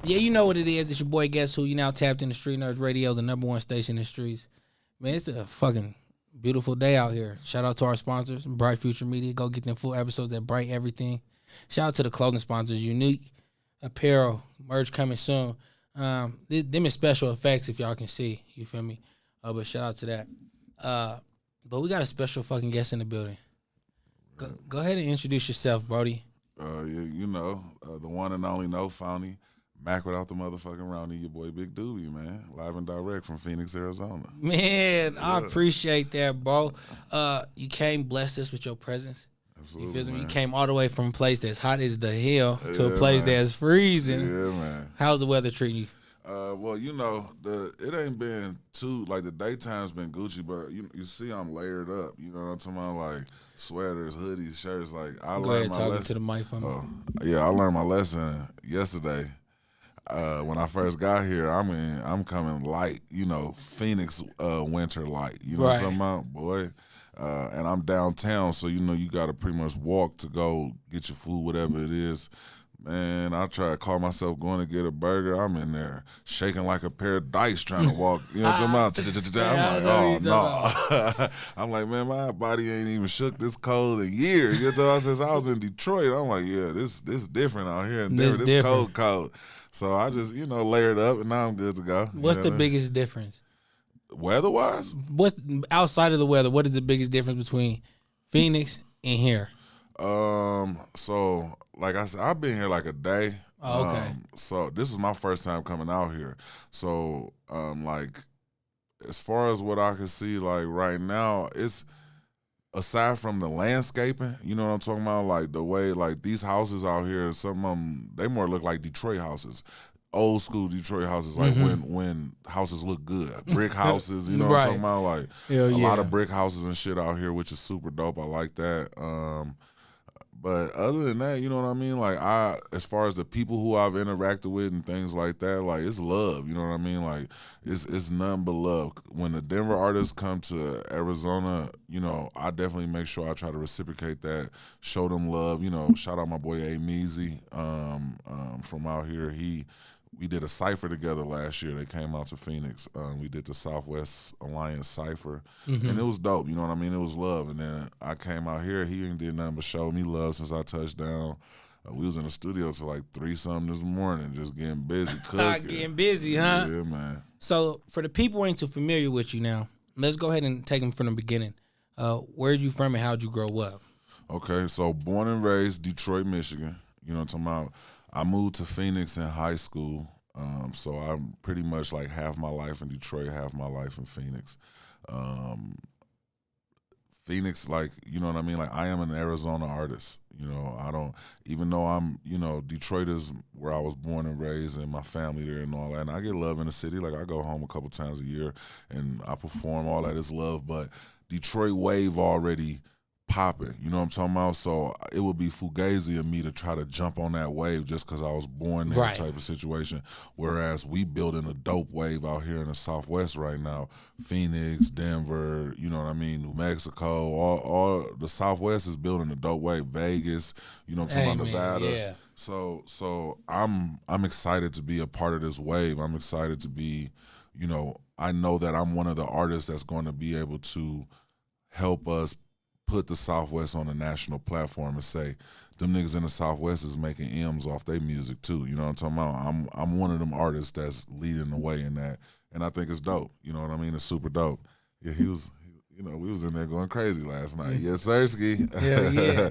Yeah, you know what it is. It's your boy Guess Who. You now tapped into Streetnerdz Radio, the #1 station in the streets. Man, it's a fucking beautiful day out here. Shout out to our sponsors, Bright Future Media. Go get them full episodes at Bright Everything. Shout out to the clothing sponsors, Unique Apparel, merch coming soon. Them is special effects if y'all can see. You feel me? But shout out to that. But we got a special fucking guest in the building. Go ahead and introduce yourself, Brody. The one and only No Phony. Mac without the motherfucking roundie, your boy Big Doobie, man. Live and direct from Phoenix, Arizona. Man, yeah. I appreciate that, bro. You came bless us with your presence. Absolutely, you feel me? man. You came all the way from a place that's hot as the hell to a place that's freezing. Yeah, man. How's the weather treating you? It ain't been too, like, the daytime's been Gucci, but you see I'm layered up. You know what I'm talking about? Like, sweaters, hoodies, shirts. Like, I Go learned ahead, my talking lesson. to the mic for me. I learned my lesson yesterday. When I first got here, I'm coming light, Phoenix winter light. You know what I'm talking about, boy? And I'm downtown, so you got to pretty much walk to go get your food, whatever it is. Man, I try to call myself going to get a burger. I'm in there shaking like a pair of dice trying to walk. You know what I'm talking about? I'm like, oh, no. I'm like, man, my body ain't even shook this cold in years. You know what I'm talking about? Since I was in Detroit, I'm like, yeah, this different out here in Denver. This cold. So I just, layered up, and now I'm good to go. What's the biggest difference? Weather-wise? What's outside of the weather, what is the biggest difference between Phoenix and here? So like I said, I've been here like a day. Oh, okay. So this is my first time coming out here. So like as far as what I can see, like right now, it's aside from the landscaping, you know what I'm talking about? Like the way, like these houses out here, some of them, they more look like Detroit houses. Old school Detroit houses, like when houses look good. Brick houses, you know what I'm talking about? Like a lot of brick houses and shit out here, which is super dope. I like that. But other than that, you know what I mean? Like as far as the people who I've interacted with and things like that, like it's love, you know what I mean? Like it's nothing but love. When the Denver artists come to Arizona, I definitely make sure I try to reciprocate that, show them love. Shout out my boy A Meezy from out here. We did a cypher together last year. They came out to Phoenix. We did the Southwest Alliance cypher, and it was dope. You know what I mean? It was love. And then I came out here. He ain't did nothing but show me love since I touched down. We was in the studio till like 3-something this morning, just getting busy cooking. Getting busy, huh? Yeah, man. So for the people who ain't too familiar with you now, let's go ahead and take them from the beginning. Where'd you from and how'd you grow up? Okay, so born and raised Detroit, Michigan. You know what I'm talking about? I moved to Phoenix in high school, so I'm pretty much like half my life in Detroit, half my life in Phoenix. Phoenix, like, you know what I mean? Like, I am an Arizona artist. I don't, even though I'm, Detroit is where I was born and raised and my family there and all that. And I get love in the city. Like, I go home a couple times a year and I perform, all that is love. But Detroit wave already popping, you know what I'm talking about? So it would be fugazi of me to try to jump on that wave just because I was born there, type of situation. Whereas we building a dope wave out here in the Southwest right now. Phoenix, Denver, you know what I mean? New Mexico, all the Southwest is building a dope wave. Vegas, you know what I'm talking about? Nevada. Yeah. So I'm excited to be a part of this wave. I'm excited to be, I know that I'm one of the artists that's going to be able to help us put the Southwest on a national platform and say, them niggas in the Southwest is making M's off their music too. You know what I'm talking about? I'm one of them artists that's leading the way in that. And I think it's dope. You know what I mean? It's super dope. Yeah, we was in there going crazy last night. Yes, Sirski. Yeah.